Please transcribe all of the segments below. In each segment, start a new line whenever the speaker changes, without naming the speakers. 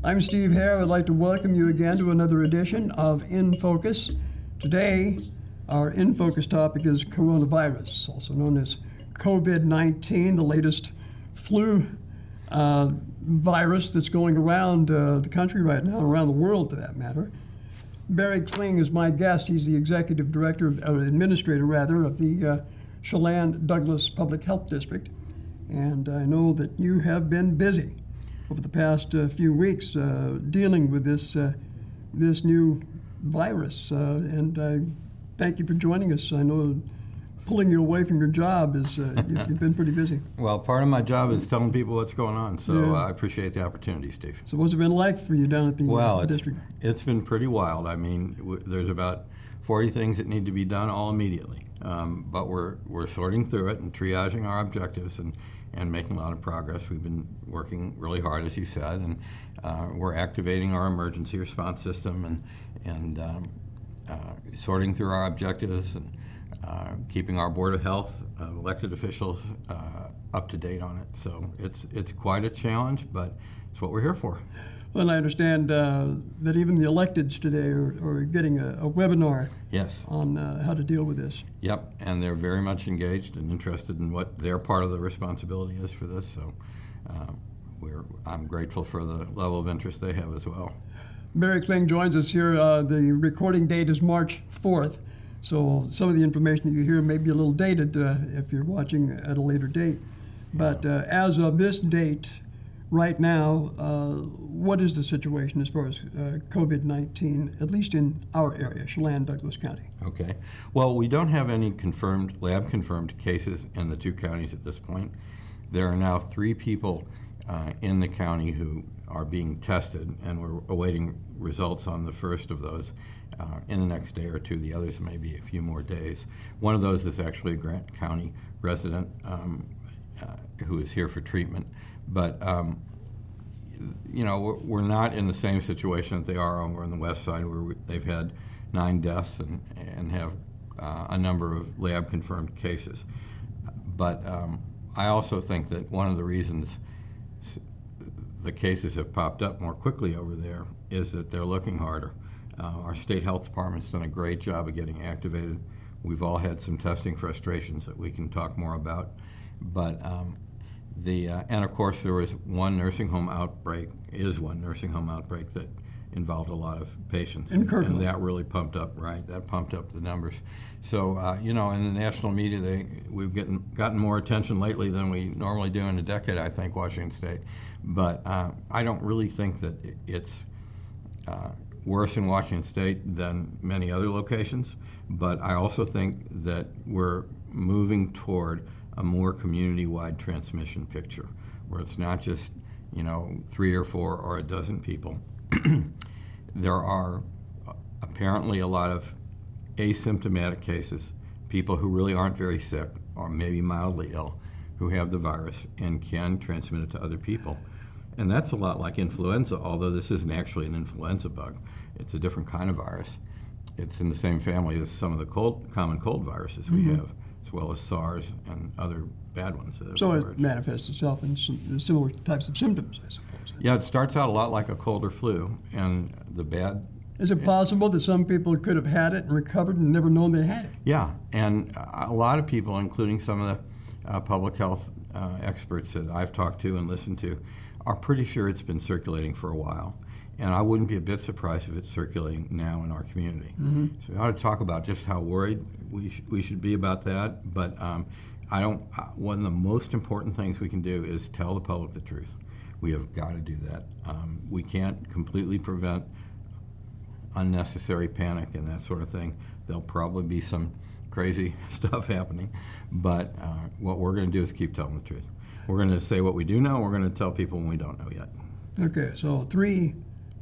I'm Steve Hare. I would like to welcome you again to another edition of In Focus. Today, our In Focus topic is coronavirus, also known as COVID-19, the latest flu virus that's going around the country right now, around the world for that matter. Barry Kling is my guest. He's the executive director, administrator rather, of the Chelan Douglas Public Health District. And I know that you have been busy over the past few weeks dealing with this new virus. And I thank you for joining us. I know pulling you away from your job is, you've been pretty busy.
Well, part of my job is telling people what's going on, so I appreciate the opportunity, Steve.
So what's it been like for you down at the district?
It's been pretty wild. I mean, there's about 40 things that need to be done all immediately, but we're sorting through it and triaging our objectives and making a lot of progress. We've been working really hard, as you said, and we're activating our emergency response system and sorting through our objectives and keeping our Board of Health, elected officials up to date on it. So it's quite a challenge, but it's what we're here for.
Well, I understand that even the electeds today are getting a webinar on how to deal with this.
Yep, and they're very much engaged and interested in what their part of the responsibility is for this. So I'm grateful for the level of interest they have as well.
Barry Kling joins us here. The recording date is March 4th. So some of the information that you hear may be a little dated if you're watching at a later date. But as of this date, right now, what is the situation as far as COVID-19, at least in our area, Chelan, Douglas County?
Okay. Well, we don't have any lab-confirmed cases in the two counties at this point. There are now 3 people in the county who are being tested, and we're awaiting results on the first of those in the next day or two. The others may be a few more days. One of those is actually a Grant County resident who is here for treatment. But we're not in the same situation that they are over on the west side, where they've had 9 deaths and have a number of lab-confirmed cases. But I also think that one of the reasons the cases have popped up more quickly over there is that they're looking harder. Our state health department's done a great job of getting activated. We've all had some testing frustrations that we can talk more about. But and of course there was one nursing home outbreak that involved a lot of patients.
In Kirkland.
And that really pumped up the numbers. So, in the national media, we've gotten more attention lately than we normally do in a decade, I think, Washington State. But I don't really think that it's worse in Washington State than many other locations. But I also think that we're moving toward a more community-wide transmission picture, where it's not just 3 or 4 or a dozen people. There are apparently a lot of asymptomatic cases, people who really aren't very sick or maybe mildly ill, who have the virus and can transmit it to other people. And that's a lot like influenza, although this isn't actually an influenza bug. It's a different kind of virus. It's in the same family as some of the common cold viruses we have, as well as SARS and other bad ones.
So it manifests itself in similar types of symptoms, I suppose.
Yeah, it starts out a lot like a cold or flu, and the bad...
Is it possible that some people could have had it and recovered and never known they had it?
Yeah, and a lot of people, including some of the public health experts that I've talked to and listened to, are pretty sure it's been circulating for a while. And I wouldn't be a bit surprised if it's circulating now in our community. Mm-hmm. So we ought to talk about just how worried we should be about that. But one of the most important things we can do is tell the public the truth. We have got to do that. We can't completely prevent unnecessary panic and that sort of thing. There'll probably be some crazy stuff happening. But what we're going to do is keep telling the truth. We're going to say what we do know. We're going to tell people when we don't know yet.
Okay, so 3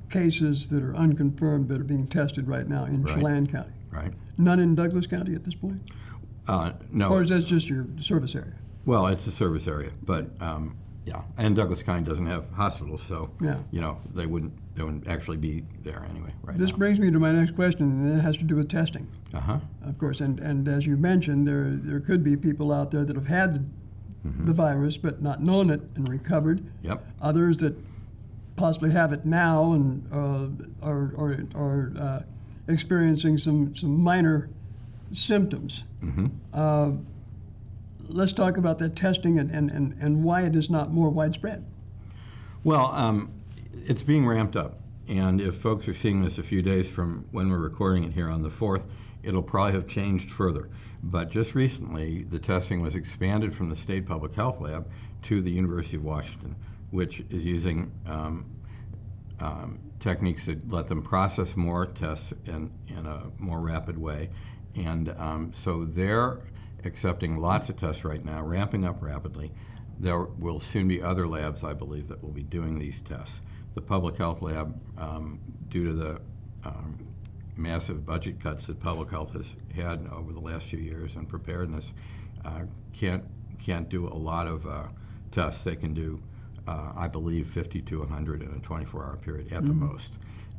cases that are unconfirmed that are being tested right now in Chelan County.
Right.
None in Douglas County at this point?
No.
Or is that just your service area?
Well, it's a service area, but and Douglas County doesn't have hospitals, so they wouldn't actually be there anyway.
This brings me to my next question, and it has to do with testing. Of course, and as you mentioned, there could be people out there that have had the virus but not known it and recovered.
Yep.
Others that possibly have it now and are experiencing some minor symptoms. Let's talk about that testing and why it is not more widespread.
Well, it's being ramped up. And if folks are seeing this a few days from when we're recording it here on the 4th, it'll probably have changed further. But just recently, the testing was expanded from the State Public Health Lab to the University of Washington, which is using techniques that let them process more tests in a more rapid way. And so they're accepting lots of tests right now, ramping up rapidly. There will soon be other labs, I believe, that will be doing these tests. The Public Health Lab, due to the massive budget cuts that public health has had over the last few years and preparedness, can't do a lot of tests. They can do, I believe, 50 to 100 in a 24-hour period at the most.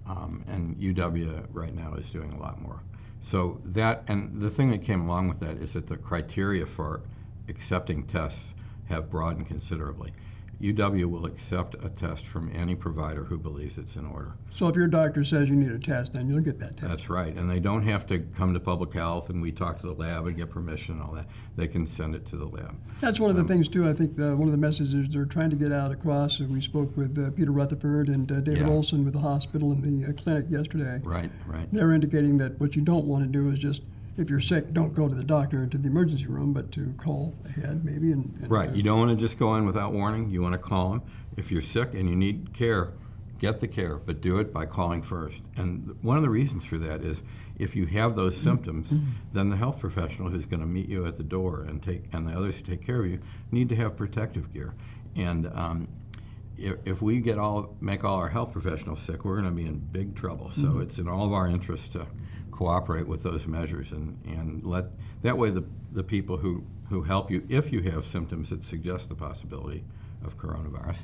And UW right now is doing a lot more. So that, and the thing that came along with that is that the criteria for accepting tests have broadened considerably. UW will accept a test from any provider who believes it's in order.
So if your doctor says you need a test, then you'll get that test.
That's right, and they don't have to come to public health and we talk to the lab and get permission and all that. They can send it to the lab. That's
one of the things, too, I think one of the messages they're trying to get out across. We spoke with Peter Rutherford and David Olson with the hospital and the clinic yesterday.
Right.
They're indicating that what you don't want to do is just, if you're sick, don't go to the doctor or to the emergency room, but to call ahead maybe.
Right. You don't want to just go in without warning. You want to call them. If you're sick and you need care, get the care, but do it by calling first. And one of the reasons for that is if you have those symptoms, then the health professional who's going to meet you at the door and the others who take care of you need to have protective gear. And if we make all our health professionals sick, we're going to be in big trouble. So it's in all of our interests to cooperate with those measures and let that way the people who help you, if you have symptoms that suggest the possibility of coronavirus,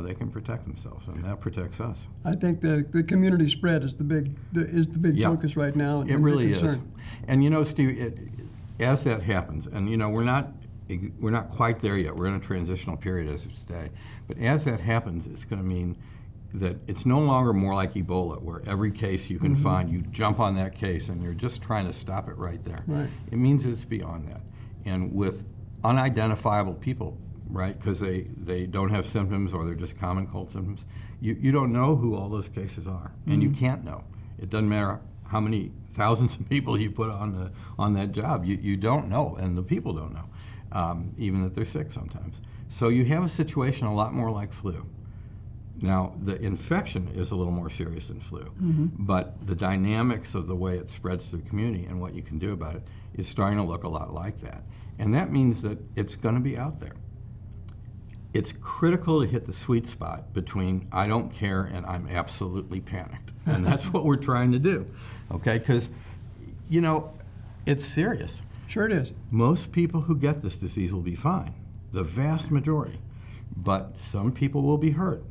they can protect themselves, and that protects us.
I think the community spread is the big focus right now.
It really is. And Steve, as that happens, and we're not quite there yet. We're in a transitional period as of today, but as that happens, it's going to mean that it's no longer more like Ebola, where every case you can find, you jump on that case and you're just trying to stop it right there.
Right.
It means it's beyond that. And with unidentifiable people, right, because they don't have symptoms or they're just common cold symptoms, you don't know who all those cases are, and you can't know. It doesn't matter how many thousands of people you put on that job. You don't know, and the people don't know, even that they're sick sometimes. So you have a situation a lot more like flu. Now, the infection is a little more serious than flu, but the dynamics of the way it spreads to the community and what you can do about it is starting to look a lot like that. And that means that it's going to be out there. It's critical to hit the sweet spot between I don't care and I'm absolutely panicked. And that's what we're trying to do, okay? Because, it's serious.
Sure it is.
Most people who get this disease will be fine, the vast majority. But some people will be hurt.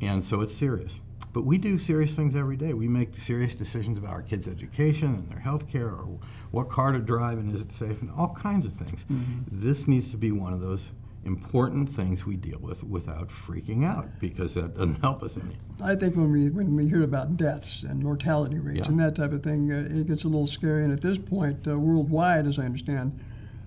And so it's serious. But we do serious things every day. We make serious decisions about our kids' education and their health care, or what car to drive and is it safe, and all kinds of things. This needs to be one of those important things we deal with without freaking out, because that doesn't help us any.
I think when we hear about deaths and mortality rates and that type of thing, it gets a little scary. And at this point, worldwide, as I understand,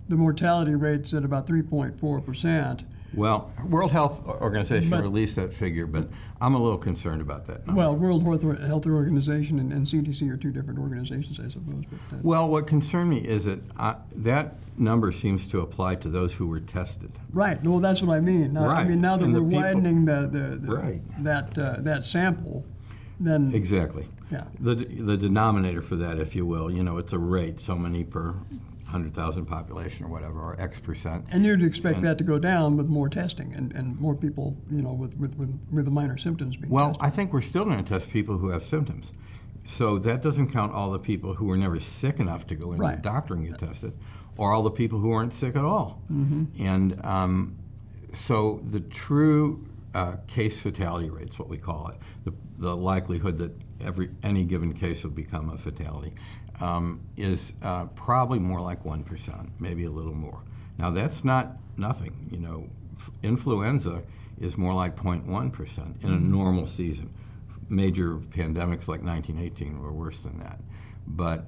the mortality rate's at about 3.4%.
Well, World Health Organization released that figure, but I'm a little concerned about that number.
Well, World Health Organization and CDC are two different organizations, I suppose. But,
well, what concerned me is that that number seems to apply to those who were tested.
Right. Well, that's what I mean.
Right.
I mean, now that
And
we're widening
right.
that sample, then
exactly.
Yeah.
The denominator for that, if you will, it's a rate, so many per 100,000 population or whatever, or X percent.
And you'd expect that to go down with more testing and more people, with the minor symptoms being tested.
I think we're still going to test people who have symptoms. So that doesn't count all the people who were never sick enough to go into the doctor and get tested, or all the people who weren't sick at all. And so the true case fatality rate's what we call it, the likelihood that any given case will become a fatality, is probably more like 1%, maybe a little more. Now that's not nothing. Influenza is more like 0.1% in a normal season. Major pandemics like 1918 were worse than that. But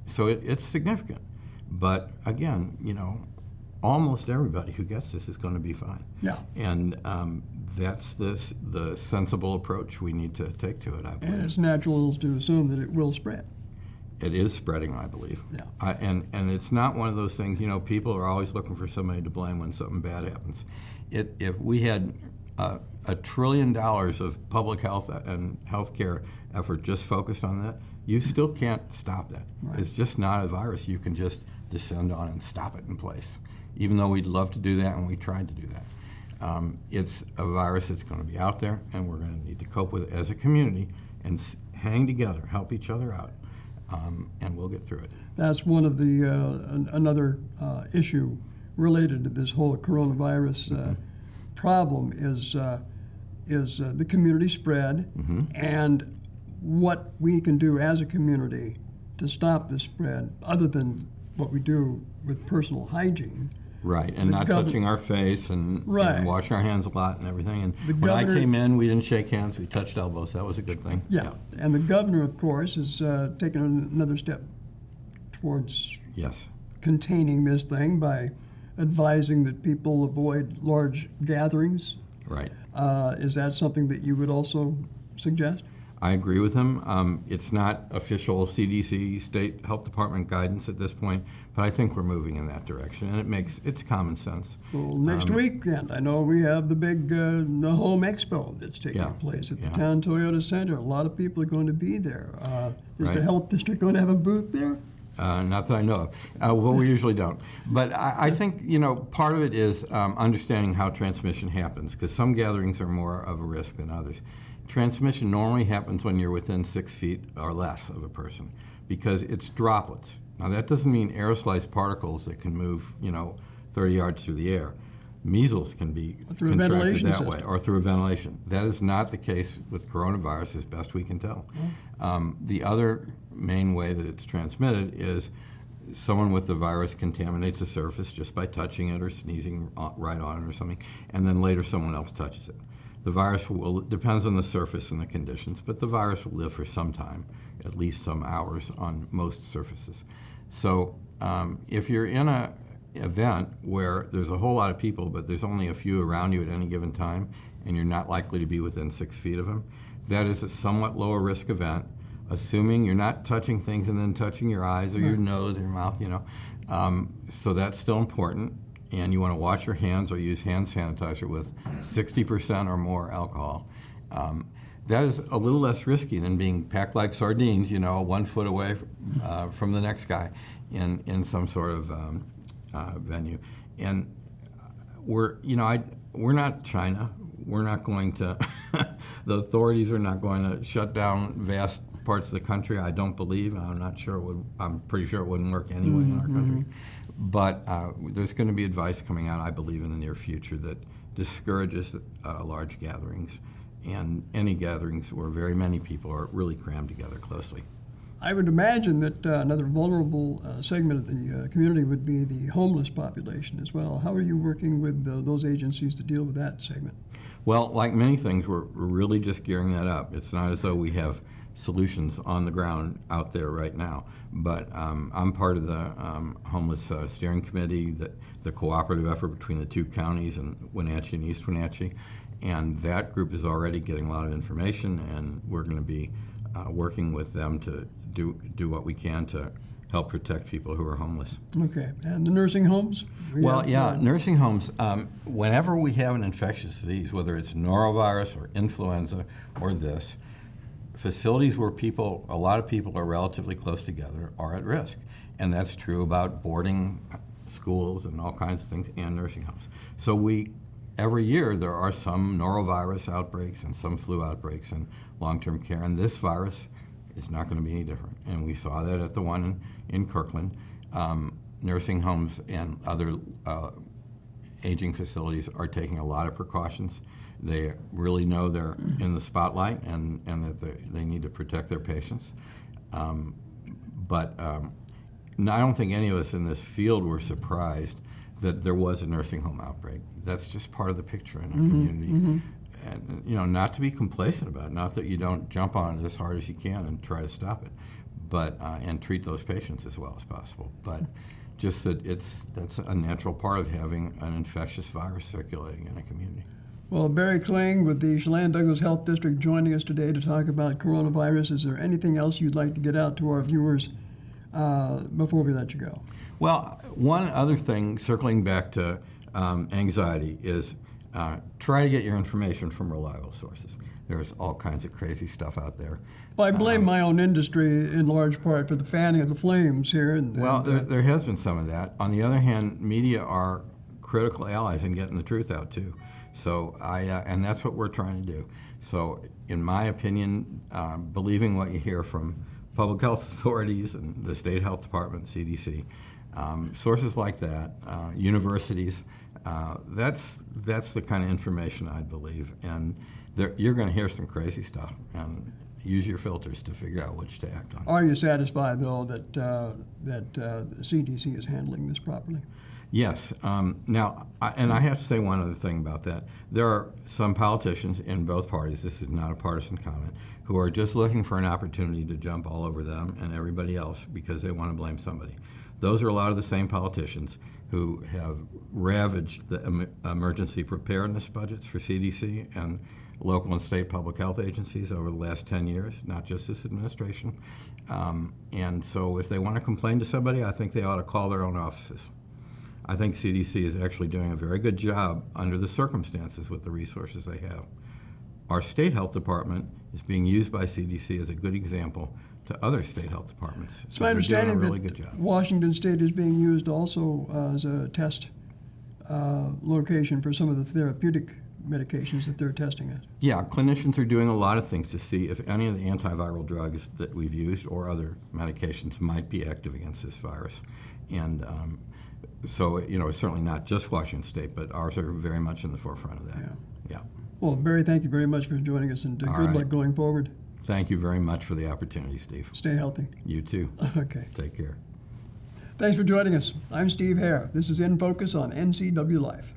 so it's significant. But again, almost everybody who gets this is going to be fine.
Yeah.
And that's the sensible approach we need to take to it, I believe.
And it's natural to assume that it will spread.
It is spreading, I believe.
Yeah.
And it's not one of those things, people are always looking for somebody to blame when something bad happens. If we had $1 trillion of public health and healthcare effort just focused on that, you still can't stop that.
Right.
It's just not a virus you can just descend on and stop it in place, even though we'd love to do that and we tried to do that. It's a virus that's going to be out there, and we're going to need to cope with it as a community and hang together, help each other out, and we'll get through it.
That's one of the another issue related to this whole coronavirus problem is the community spread and what we can do as a community to stop the spread, other than what we do with personal hygiene.
Right, and not touching our face and washing our hands a lot and everything. And when I came in, we didn't shake hands, we touched elbows. That was a good thing.
Yeah, and the governor, of course, is taking another step towards containing this thing by advising that people avoid large gatherings.
Right.
Is that something that you would also suggest?
I agree with him. It's not official CDC, State Health Department guidance at this point, but I think we're moving in that direction, and it's common sense.
Well, next weekend, I know we have the big the Home Expo that's taking place at the Town Toyota Center. A lot of people are going to be there. Is the health district going to have a booth there?
Not that I know of. Well, we usually don't. But I think, part of it is understanding how transmission happens, because some gatherings are more of a risk than others. Transmission normally happens when you're within 6 feet or less of a person, because it's droplets. Now, that doesn't mean aerosolized particles that can move, 30 yards through the air. Measles can be contracted that way, or through a ventilation. That is not the case with coronavirus, as best we can tell. The other main way that it's transmitted is someone with the virus contaminates a surface just by touching it or sneezing right on it or something, and then later someone else touches it. The virus depends on the surface and the conditions, but the virus will live for some time, at least some hours on most surfaces. So if you're in an event where there's a whole lot of people, but there's only a few around you at any given time, and you're not likely to be within 6 feet of them, that is a somewhat lower risk event, assuming you're not touching things and then touching your eyes or your nose or your mouth, So that's still important. And you want to wash your hands or use hand sanitizer with 60% or more alcohol. That is a little less risky than being packed like sardines, 1 foot away from the next guy in some sort of venue. And we're not China. We're not going to, the authorities are not going to shut down vast parts of the country, I don't believe. I'm not sure I'm pretty sure it wouldn't work anyway in our country. But there's going to be advice coming out, I believe, in the near future that discourages large gatherings and any gatherings where very many people are really crammed together closely.
I would imagine that another vulnerable segment of the community would be the homeless population as well. How are you working with those agencies to deal with that segment? Well,
like many things, we're really just gearing that up. It's not as though we have solutions on the ground out there right now. But I'm part of the homeless steering committee, the cooperative effort between the 2 counties in Wenatchee and East Wenatchee, and that group is already getting a lot of information, and we're going to be working with them to do what we can to help protect people who are homeless.
Okay, and the nursing homes?
Nursing homes, whenever we have an infectious disease, whether it's norovirus or influenza or this, facilities where a lot of people are relatively close together are at risk. And that's true about boarding schools and all kinds of things and nursing homes. So every year there are some norovirus outbreaks and some flu outbreaks in long-term care, and this virus is not going to be any different. And we saw that at the one in Kirkland. Nursing homes and other aging facilities are taking a lot of precautions. They really know they're in the spotlight and that they need to protect their patients. But I don't think any of us in this field were surprised that there was a nursing home outbreak. That's just part of the picture in our community. And, not to be complacent about it, not that you don't jump on it as hard as you can and try to stop it, but and treat those patients as well as possible. But just that that's a natural part of having an infectious virus circulating in a community.
Well, Barry Kling with the Chelan Douglas Health District joining us today to talk about coronavirus. Is there anything else you'd like to get out to our viewers before we let you go?
Well, one other thing, circling back to anxiety, is try to get your information from reliable sources. There's all kinds of crazy stuff out there.
Well, I blame my own industry in large part for the fanning of the flames here.
There has been some of that. On the other hand, media are critical allies in getting the truth out too. So and that's what we're trying to do. So, in my opinion, believing what you hear from public health authorities and the state health department, CDC, sources like that, universities, that's the kind of information I believe. And you're going to hear some crazy stuff, and use your filters to figure out which to act on.
Are you satisfied, though, that the CDC is handling this properly?
Yes. Now, I have to say one other thing about that. There are some politicians in both parties, this is not a partisan comment, who are just looking for an opportunity to jump all over them and everybody else because they want to blame somebody. Those are a lot of the same politicians who have ravaged the emergency preparedness budgets for CDC and local and state public health agencies over the last 10 years, not just this administration. And so if they want to complain to somebody, I think they ought to call their own offices. I think CDC is actually doing a very good job under the circumstances with the resources they have. Our state health department is being used by CDC as a good example to other state health departments.
It's my understanding that Washington State is being used also as a test location for some of the therapeutic medications that they're testing at.
Yeah, clinicians are doing a lot of things to see if any of the antiviral drugs that we've used or other medications might be active against this virus. And so, it's certainly not just Washington State, but ours are very much in the forefront of that. Yeah.
Well, Barry, thank you very much for joining us, and good luck going forward.
Thank you very much for the opportunity, Steve.
Stay healthy.
You too.
Okay.
Take care.
Thanks for joining us. I'm Steve Hare. This is In Focus on NCW Life.